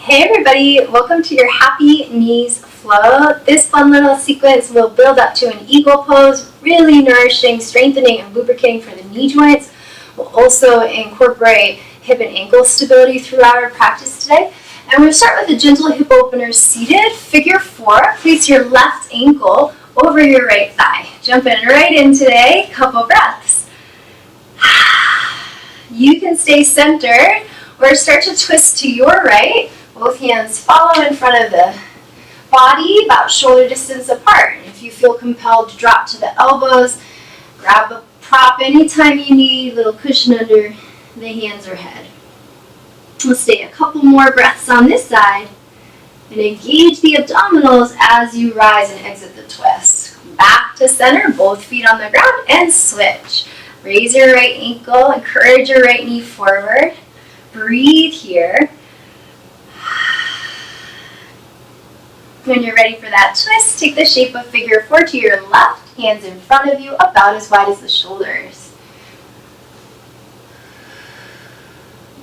Hey everybody, welcome to your Happy Knees Flow. This fun little sequence will build up to an eagle pose, really nourishing, strengthening, and lubricating for the knee joints. We'll also incorporate hip and ankle stability throughout our practice today. And we're going to start with a gentle hip opener seated, figure 4. Place your left ankle over your right thigh. Jumping right in today, couple breaths. You can stay centered or start to twist to your right. Both hands follow in front of the body, about shoulder distance apart. And if you feel compelled to drop to the elbows, grab a prop anytime you need, little cushion under the hands or head. We'll stay a couple more breaths on this side and engage the abdominals as you rise and exit the twist. Back to center, both feet on the ground, and switch. Raise your right ankle, encourage your right knee forward. Breathe here. When you're ready for that twist, take the shape of figure 4 to your left, hands in front of you, about as wide as the shoulders.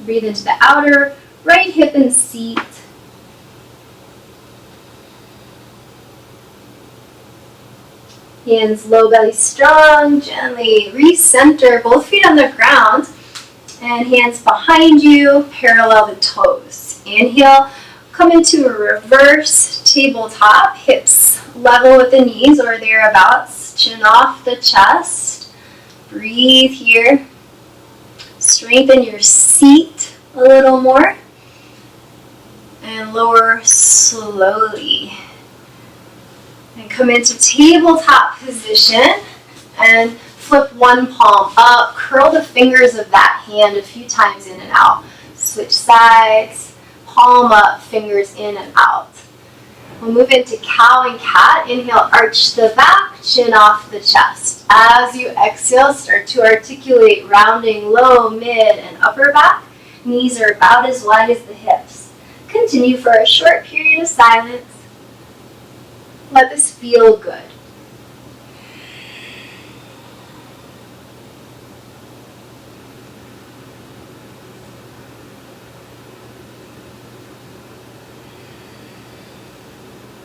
Breathe into the outer right hip and seat. Hands low, belly strong, gently recenter, both feet on the ground, and hands behind you, parallel the toes. Inhale. Come into a reverse tabletop, hips level with the knees or thereabouts, chin off the chest. Breathe here. Strengthen your seat a little more. And lower slowly. And come into tabletop position and flip one palm up. Curl the fingers of that hand a few times in and out. Switch sides. Palm up, fingers in and out. We'll move into cow and cat. Inhale, arch the back, chin off the chest. As you exhale, start to articulate, rounding low, mid, and upper back. Knees are about as wide as the hips. Continue for a short period of silence. Let this feel good.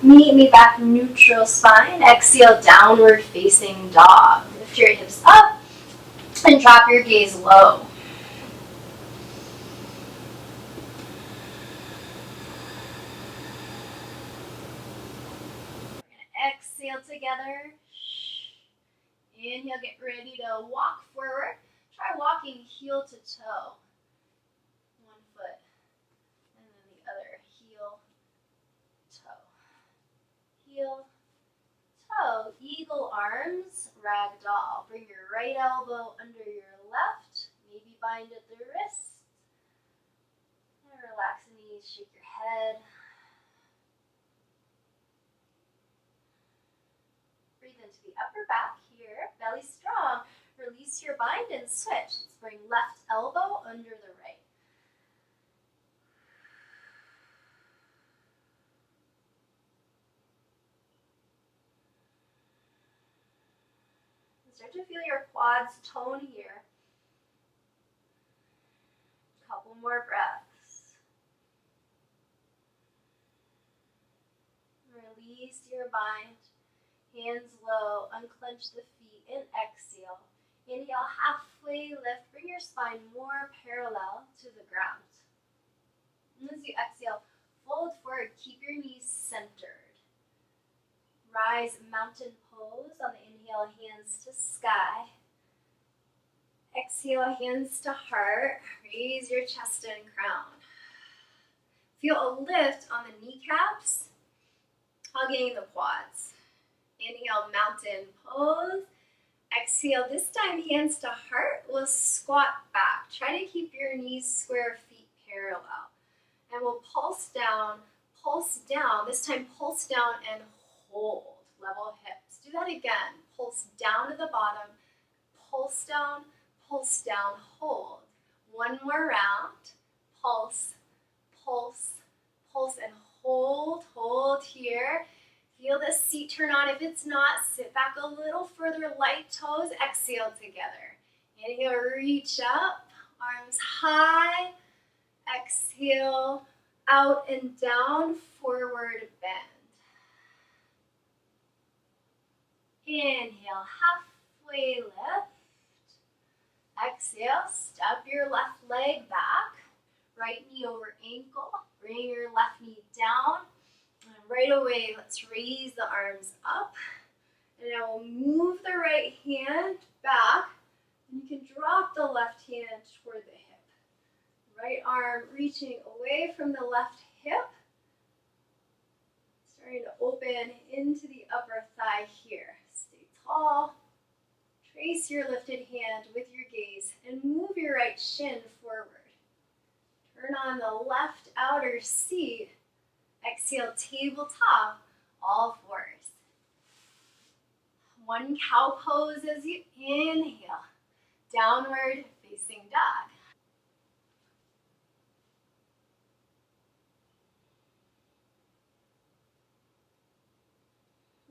Meet me back, neutral spine. Exhale, downward facing dog. Lift your hips up and drop your gaze low. We're going to exhale together. Inhale, get ready to walk forward. Try walking heel to toe. One foot and then the other, heel, toe. Heel, toe, eagle arms, ragdoll. Bring your right elbow under your left, maybe bind at the wrist. And relax the knees, shake your head. Breathe into the upper back here, belly strong. Release your bind and switch. Let's bring left elbow under the right. Start to feel your quads tone here. Couple more breaths. Release your bind. Hands low. Unclench the feet and exhale. Inhale, halfway lift. Bring your spine more parallel to the ground. And as you exhale, fold forward. Keep your knees centered. Rise, mountain pose. On the inhale, hands to sky. Exhale, hands to heart. Raise your chest and crown. Feel a lift on the kneecaps, hugging the quads. Inhale, mountain pose. Exhale, this time hands to heart. We'll squat back. Try to keep your knees square, feet parallel. And we'll pulse down. This time pulse down and hold. Level hips. Do that again. Pulse down to the bottom. Pulse down, hold. One more round. Pulse, pulse, pulse, and hold. Hold here. Feel the seat turn on. If it's not, sit back a little further. Light toes. Exhale together. Inhale, reach up. Arms high. Exhale, out and down, forward bend. Inhale, halfway lift. Exhale, step your left leg back. Right knee over ankle. Bring your left knee down. And right away, let's raise the arms up. And now we'll move the right hand back. And you can drop the left hand toward the hip. Right arm reaching away from the left hip. Starting to open into the upper thigh here. Stay tall. Trace your lifted hand with your gaze and move your right shin forward. Turn on the left outer seat. Exhale, tabletop, all fours. One cow pose as you inhale. Downward facing dog.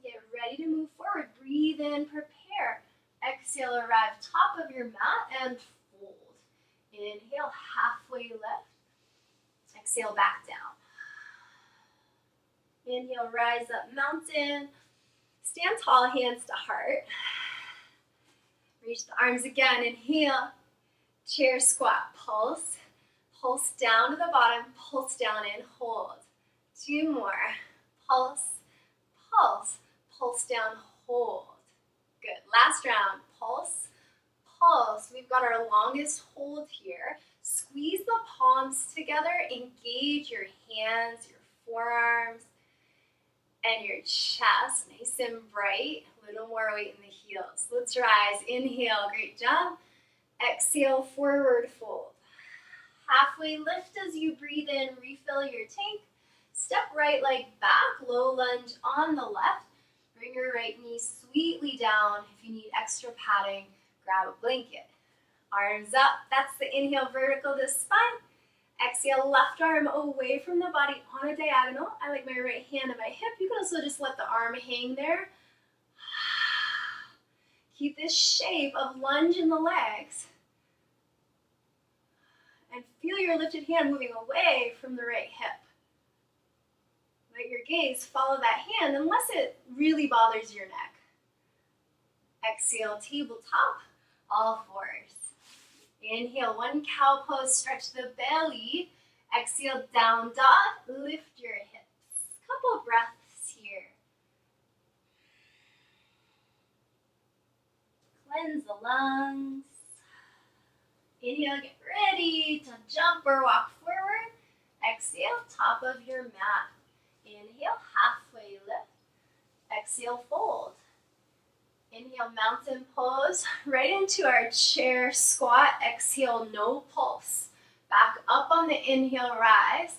Get ready to move forward. Breathe in, prepare. Exhale, arrive top of your mat and fold. Inhale, halfway lift. Exhale, back down. Inhale, rise up, mountain. Stand tall, hands to heart. Reach the arms again. Inhale, chair squat, pulse. Pulse down to the bottom, pulse down and hold. 2 more. Pulse, pulse, pulse down, hold. Good. Last round. Pulse, pulse. We've got our longest hold here. Squeeze the palms together. Engage your hands, your forearms, and your chest. Nice and bright. A little more weight in the heels. Let's rise. Inhale. Great job. Exhale, forward fold. Halfway lift as you breathe in. Refill your tank. Step right leg back. Low lunge on the left. Bring your right knee sweetly down. If you need extra padding, grab a blanket. Arms up. That's the inhale, vertical to spine. Exhale, left arm away from the body on a diagonal. I like my right hand on my hip. You can also just let the arm hang there. Keep this shape of lunge in the legs. And feel your lifted hand moving away from the right hip. Let your gaze follow that hand unless it really bothers your neck. Exhale, tabletop, all fours. Inhale, one cow pose, stretch the belly. Exhale, down dog, lift your hips. Couple breaths here. Cleanse the lungs. Inhale, get ready to jump or walk forward. Exhale, top of your mat. Inhale, halfway lift. Exhale, fold. Inhale, mountain pose, right into our chair squat. Exhale, no pulse. Back up on the inhale, rise.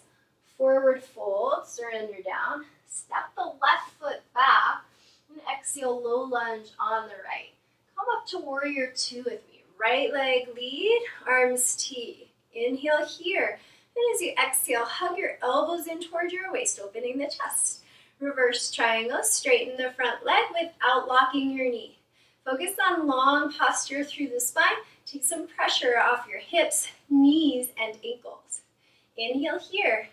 Forward fold, surrender down. Step the left foot back. And exhale, low lunge on the right. Come up to warrior 2 with me. Right leg lead, arms T. Inhale here. And as you exhale, hug your elbows in toward your waist, opening the chest. Reverse triangle, straighten the front leg without locking your knee. Focus on long posture through the spine. Take some pressure off your hips, knees, and ankles. Inhale here.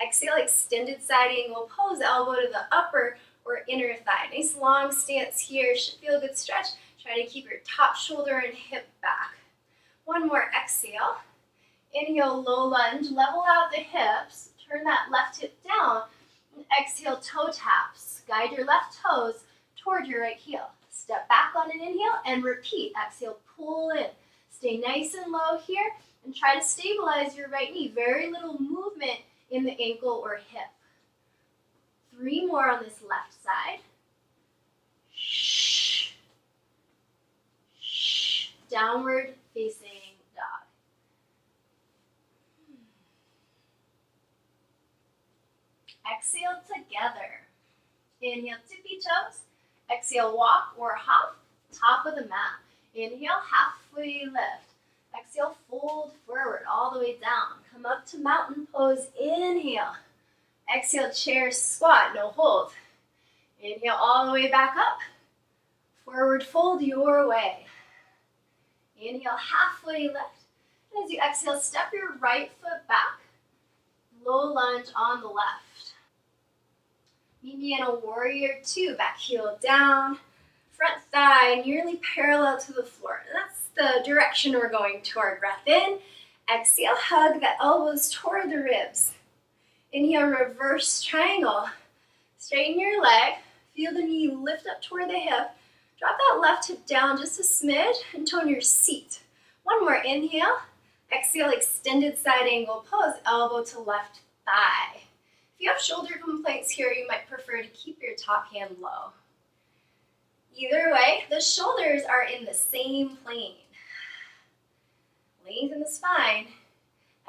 Exhale, extended side angle pose, elbow to the upper or inner thigh. Nice long stance here. Should feel a good stretch. Try to keep your top shoulder and hip back. One more exhale. Inhale, low lunge. Level out the hips. Turn that left hip down. And exhale, toe taps. Guide your left toes toward your right heel. Step back on an inhale and repeat. Exhale, pull in. Stay nice and low here and try to stabilize your right knee. Very little movement in the ankle or hip. 3 more on this left side. Shh. Shh. Downward facing dog. Exhale together. Inhale, tippy toes. Exhale, walk or hop, top of the mat. Inhale, halfway lift. Exhale, fold forward all the way down. Come up to mountain pose. Inhale. Exhale, chair squat, no hold. Inhale, all the way back up. Forward fold your way. Inhale, halfway lift. And as you exhale, step your right foot back. Low lunge on the left. Meet me in a warrior two. Back heel down, front thigh nearly parallel to the floor. That's the direction we're going toward. Breath in. Exhale, hug the elbows toward the ribs. Inhale, reverse triangle. Straighten your leg. Feel the knee lift up toward the hip. Drop that left hip down just a smidge and tone your seat. One more inhale. Exhale, extended side angle pose, elbow to left thigh. If you have shoulder complaints here, you might prefer to keep your top hand low. Either way, the shoulders are in the same plane. Lengthen the spine.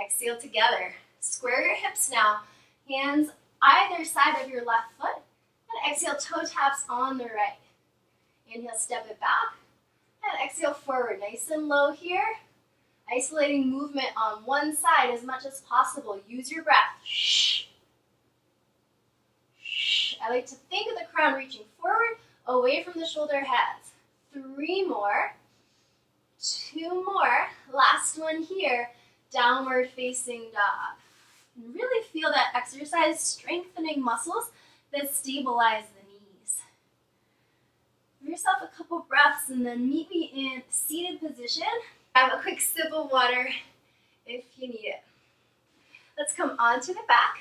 Exhale together. Square your hips now. Hands either side of your left foot. And exhale, toe taps on the right. Inhale, step it back. And exhale, forward. Nice and low here. Isolating movement on one side as much as possible. Use your breath. Shh. Shh. I like to think of the crown reaching forward, away from the shoulder heads. 3 more. 2 more. Last one here. Downward facing dog. And really feel that exercise strengthening muscles that stabilize the knees. Give yourself a couple breaths and then meet me in seated position. Have a quick sip of water if you need it. Let's come onto the back.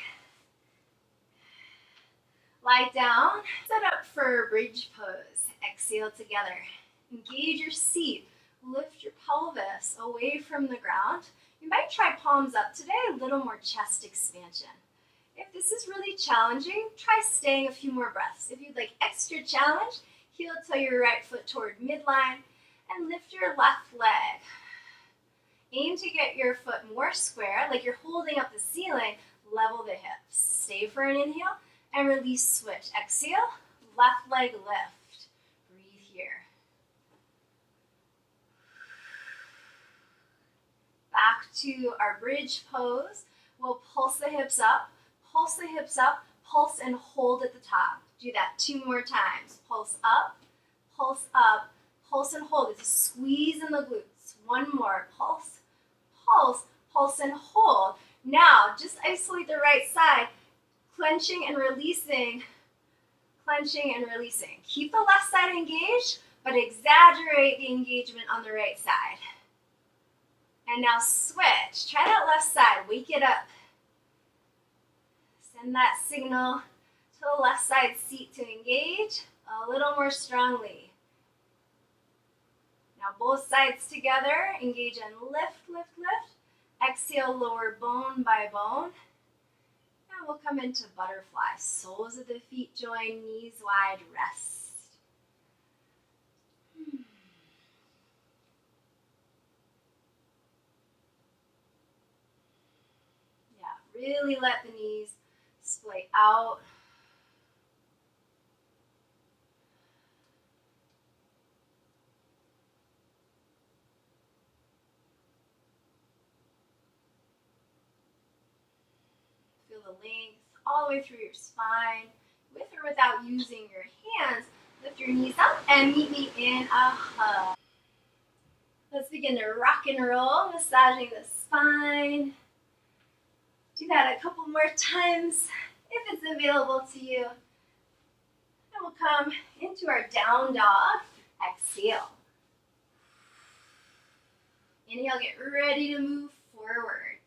Lie down. Set up for bridge pose. Exhale together. Engage your seat. Lift your pelvis away from the ground. You might try palms up today, a little more chest expansion. If this is really challenging, try staying a few more breaths. If you'd like extra challenge, heel toe your right foot toward midline and lift your left leg. Aim to get your foot more square, like you're holding up the ceiling. Level the hips. Stay for an inhale and release, switch. Exhale, left leg lift. Breathe here. Back to our bridge pose. We'll pulse the hips up, pulse and hold at the top. Do that 2 more times. Pulse up, pulse and hold. It's a squeeze in the glutes. 1 more. Pulse, and hold. Now, just isolate the right side, clenching and releasing. Keep the left side engaged, but exaggerate the engagement on the right side. And now switch. Try that left side. Wake it up. Send that signal to the left side seat to engage a little more strongly. Now both sides together. Engage and lift. Exhale, lower bone by bone. Now we'll come into butterfly. Soles of the feet join, knees wide, rest. Really let the knees splay out. Feel the length all the way through your spine, with or without using your hands. Lift your knees up and meet me in a hug. Let's begin to rock and roll, massaging the spine. Do that a couple more times if it's available to you. And we'll come into our down dog. Exhale. Inhale, get ready to move forward.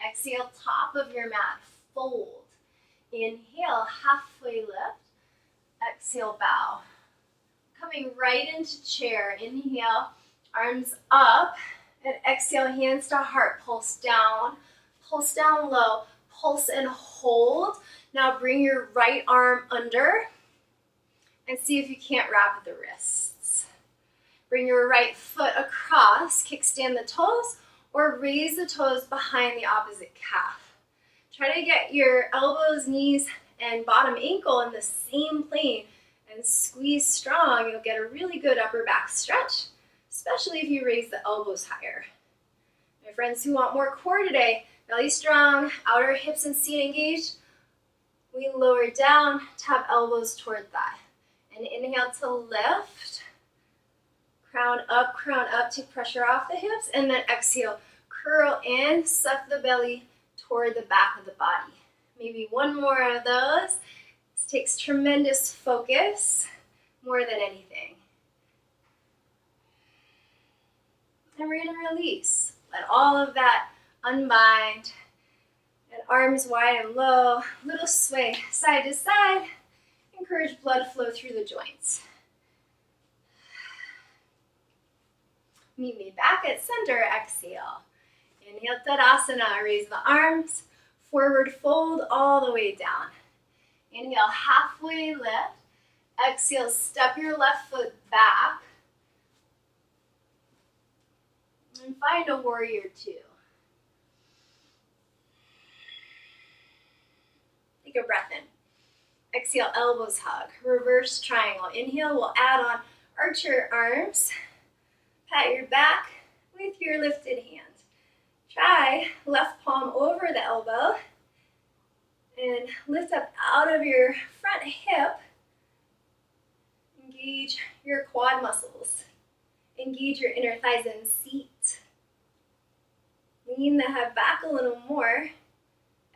Exhale, top of your mat, fold. Inhale, halfway lift. Exhale, bow. Coming right into chair. Inhale, arms up. And exhale, hands to heart. Pulse down low. Pulse and hold. Now bring your right arm under and see if you can't wrap the wrists. Bring your right foot across, kickstand the toes, or raise the toes behind the opposite calf. Try to get your elbows, knees, and bottom ankle in the same plane and squeeze strong. You'll get a really good upper back stretch, especially if you raise the elbows higher. My friends who want more core today, belly strong, outer hips and seat engaged. We lower down, tap elbows toward thigh. And inhale to lift. Crown up, take pressure off the hips. And then exhale, curl in, suck the belly toward the back of the body. Maybe one more of those. This takes tremendous focus, more than anything. And we're going to release. Let all of that unbind. And arms wide and low. Little sway side to side. Encourage blood flow through the joints. Meet me back at center. Exhale. Inhale, Tadasana. Raise the arms. Forward fold all the way down. Inhale, halfway lift. Exhale, step your left foot back. And find a warrior two. Take a breath in. Exhale, elbows hug. Reverse triangle. Inhale, we'll add on arch your arms. Pat your back with your lifted hand. Try left palm over the elbow. And lift up out of your front hip. Engage your quad muscles. Engage your inner thighs and seat. Lean the head back a little more.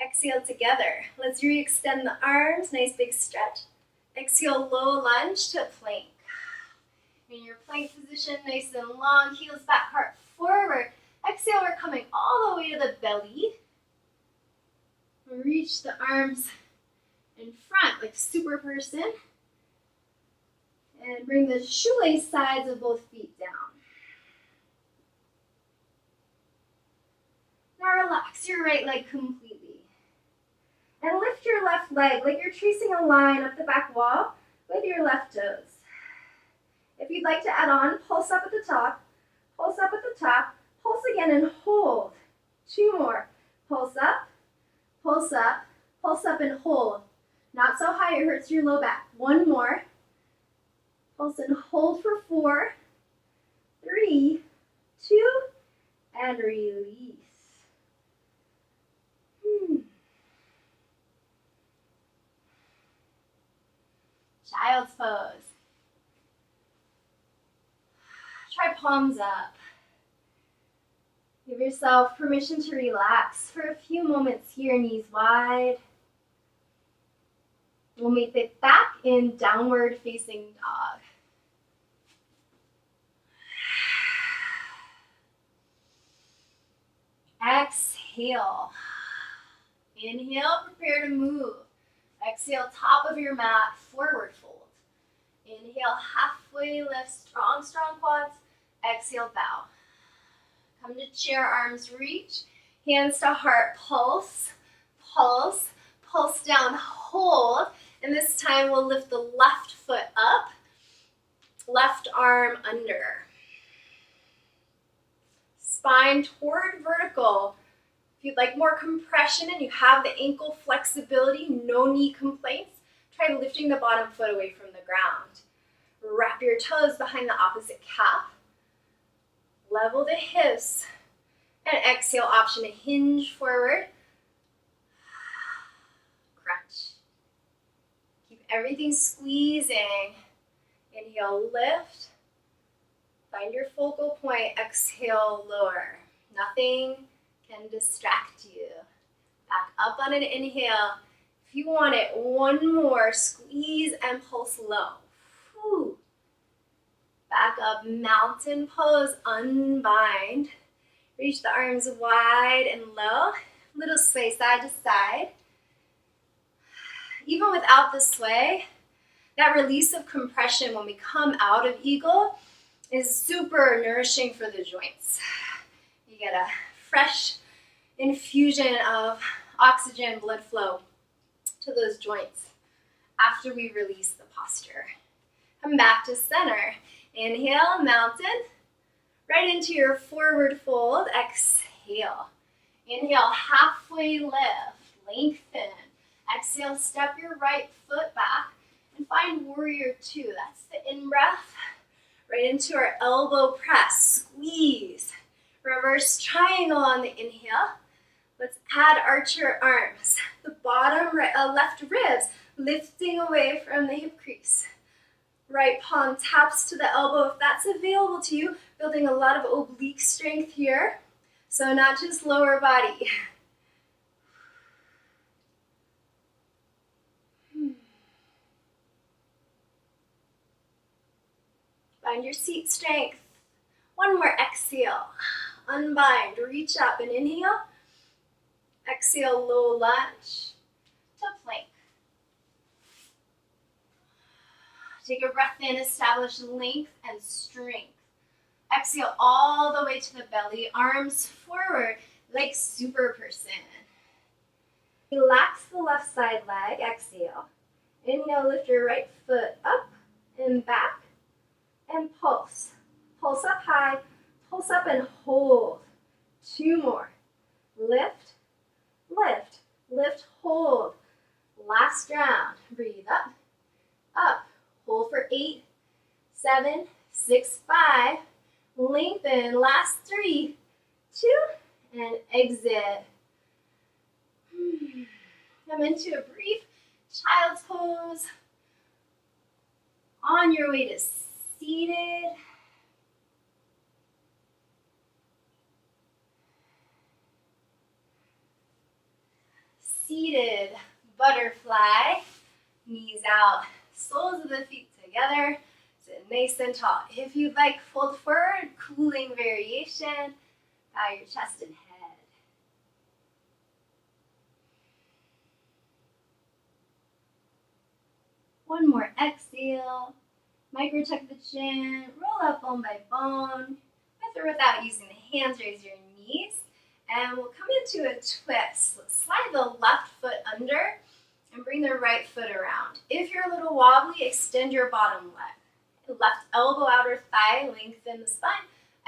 Exhale together. Let's re-extend the arms. Nice big stretch. Exhale, low lunge to plank. In your plank position, nice and long. Heels back, heart forward. Exhale, we're coming all the way to the belly. Reach the arms in front like super person. And bring the shoelace sides of both feet down. Now relax your right leg completely. And lift your left leg like you're tracing a line up the back wall with your left toes. If you'd like to add on, pulse up at the top, pulse up at the top, pulse again and hold. Two more. Pulse up, pulse up, pulse up and hold. Not so high it hurts your low back. One more. Pulse and hold for 4, 3, 2, and release. Child's pose. Try palms up. Give yourself permission to relax for a few moments here, knees wide. We'll meet it back in downward facing dog. Exhale. Inhale, prepare to move. Exhale, top of your mat, forward fold. Inhale, halfway lift, strong, strong quads. Exhale, bow. Come to chair, arms reach. Hands to heart, pulse, pulse, pulse down, hold. And this time we'll lift the left foot up, left arm under. Spine toward vertical. If you'd like more compression and you have the ankle flexibility, no knee complaints, try lifting the bottom foot away from the ground. Wrap your toes behind the opposite calf. Level the hips. And exhale, option to hinge forward. Crunch. Keep everything squeezing. Inhale, lift. Find your focal point. Exhale, lower. Nothing can distract you. Back up on an inhale. If you want it, one more. Squeeze and pulse low. Whew. Back up, mountain pose, unbind. Reach the arms wide and low. Little sway side to side. Even without the sway, that release of compression when we come out of eagle is super nourishing for the joints. You get a fresh infusion of oxygen, blood flow to those joints after we release the posture. Come back to center. Inhale, mountain. Right into your forward fold. Exhale. Inhale, halfway lift. Lengthen. Exhale, step your right foot back and find warrior two. That's the in-breath. Right into our elbow press. Squeeze. Reverse triangle on the inhale. Let's add archer arms. The bottom left ribs lifting away from the hip crease. Right palm taps to the elbow if that's available to you. Building a lot of oblique strength here. So not just lower body. Find your seat strength. One more exhale. Unbind, reach up and inhale. Exhale, low lunge to plank. Take a breath in, establish length and strength. Exhale all the way to the belly, arms forward like super person. Relax the left side leg, exhale. Inhale, lift your right foot up and back and pulse. Pulse up high, pulse up and hold. 2 more. Lift, lift, lift, hold. Last round. Breathe up, up. Hold for 8, 7, 6, 5. Lengthen. Last 3, 2, and exit. Come into a brief child's pose. On your way to seated. Seated butterfly. Knees out, soles of the feet together. Sit nice and tall. If you'd like, fold forward, cooling variation. Bow your chest and head. One more exhale. Micro tuck the chin, roll up bone by bone. With or without using the hands, raise your knees. And we'll come into a twist. Let's slide the left foot under and bring the right foot around. If you're a little wobbly, extend your bottom leg. Left elbow, outer thigh, lengthen the spine.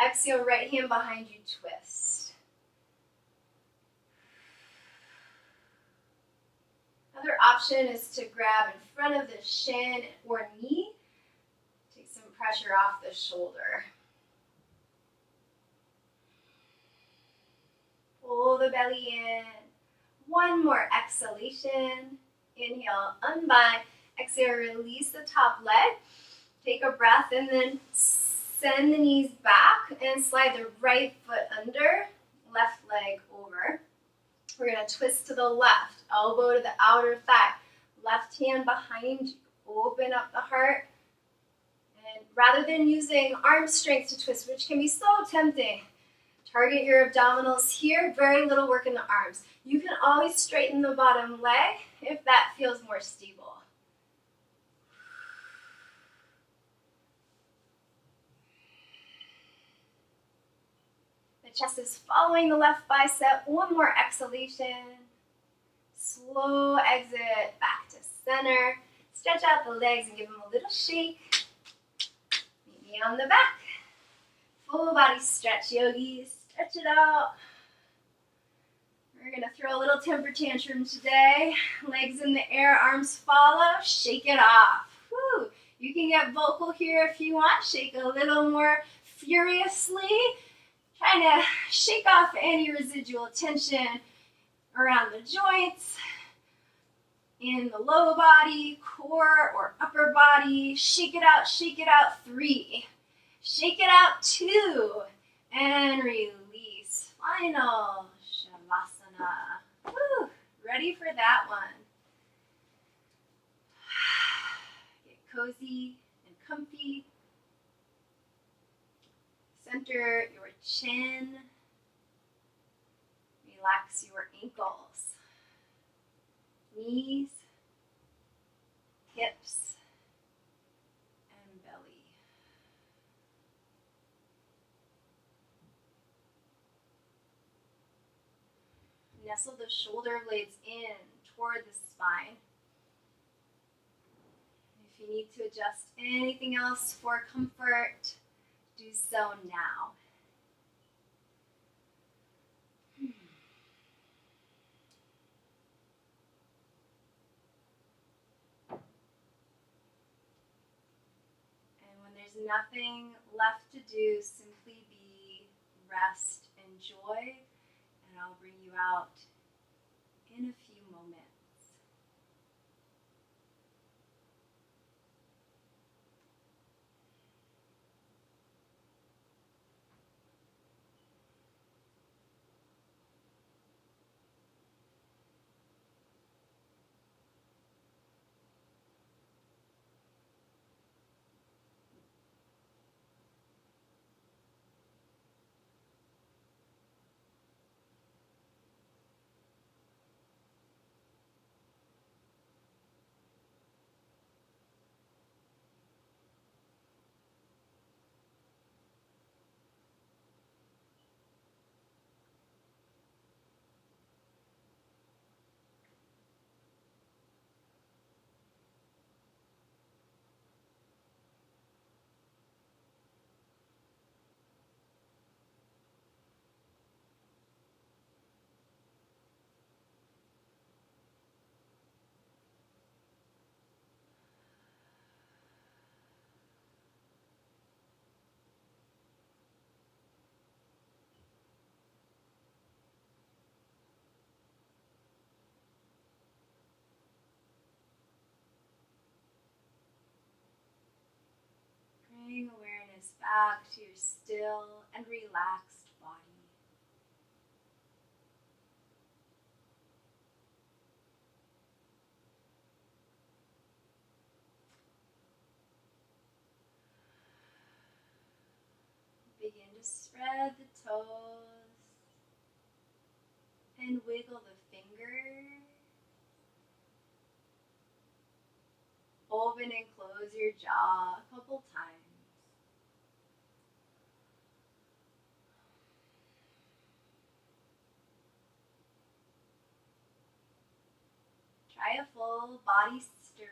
Exhale, right hand behind you, twist. Another option is to grab in front of the shin or knee. Take some pressure off the shoulder. Pull the belly in. One more exhalation. Inhale, unbind. Exhale, release the top leg. Take a breath and then send the knees back and slide the right foot under, left leg over. We're going to twist to the left, elbow to the outer thigh, left hand behind you. Open up the heart. And rather than using arm strength to twist, which can be so tempting, target your abdominals here, very little work in the arms. You can always straighten the bottom leg if that feels more stable. The chest is following the left bicep. One more exhalation. Slow exit back to center. Stretch out the legs and give them a little shake. Meet me on the back. Full body stretch, yogis. Stretch it out. We're going to throw a little temper tantrum today. Legs in the air, arms follow. Shake it off. Woo. You can get vocal here if you want. Shake a little more furiously. Trying to shake off any residual tension around the joints, in the low body, core, or upper body. Shake it out, 3. Shake it out, 2. And release. Final Shavasana. Woo. Ready for that one. Get cozy and comfy. Center your chin. Relax your ankles, knees, hips, and belly. Nestle the shoulder blades in toward the spine. If you need to adjust anything else for comfort, do so now. And when there's nothing left to do, simply be rest and joy, and I'll bring you out in a few moments. back to your still and relaxed body. Begin to spread the toes and wiggle the fingers. Open and close your jaw a couple times. Try a full body stretch.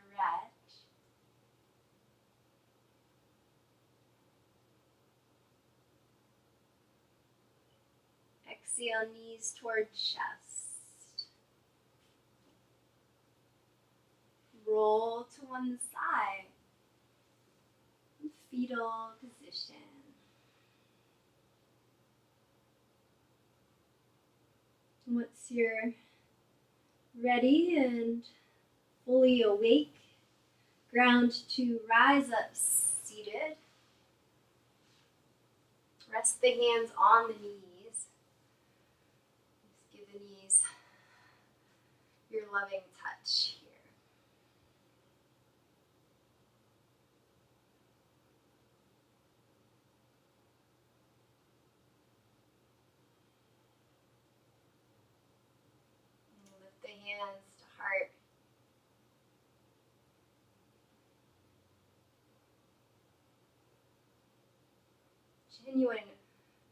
Exhale, knees toward chest. Roll to one side. Fetal position. Once you're ready and fully awake, ground to rise up seated. Rest the hands on the knees. Just give the knees your loving touch here. And lift the hands to heart. Genuine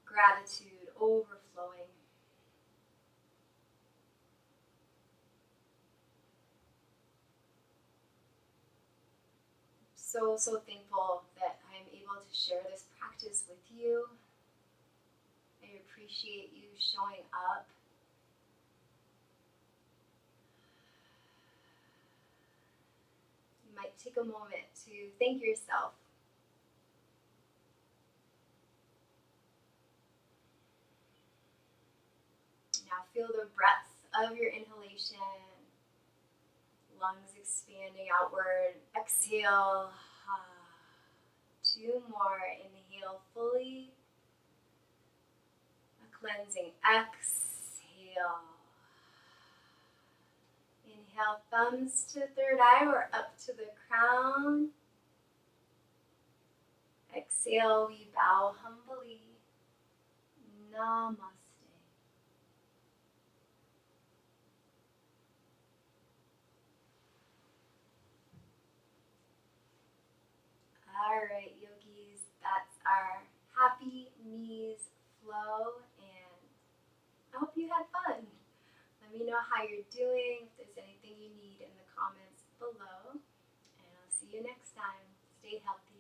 gratitude overflowing. So thankful that I'm able to share this practice with you. I appreciate you showing up. You might take a moment to thank yourself. Now feel the breath of your inhalation. Lungs expanding outward. Exhale. 2 more. Inhale fully. A cleansing exhale. Inhale, thumbs to third eye or up to the crown. Exhale, we bow humbly. Namaste. All right, yogis, that's our happy knees flow, and I hope you had fun. Let me know how you're doing, if there's anything you need in the comments below, and I'll see you next time. Stay healthy.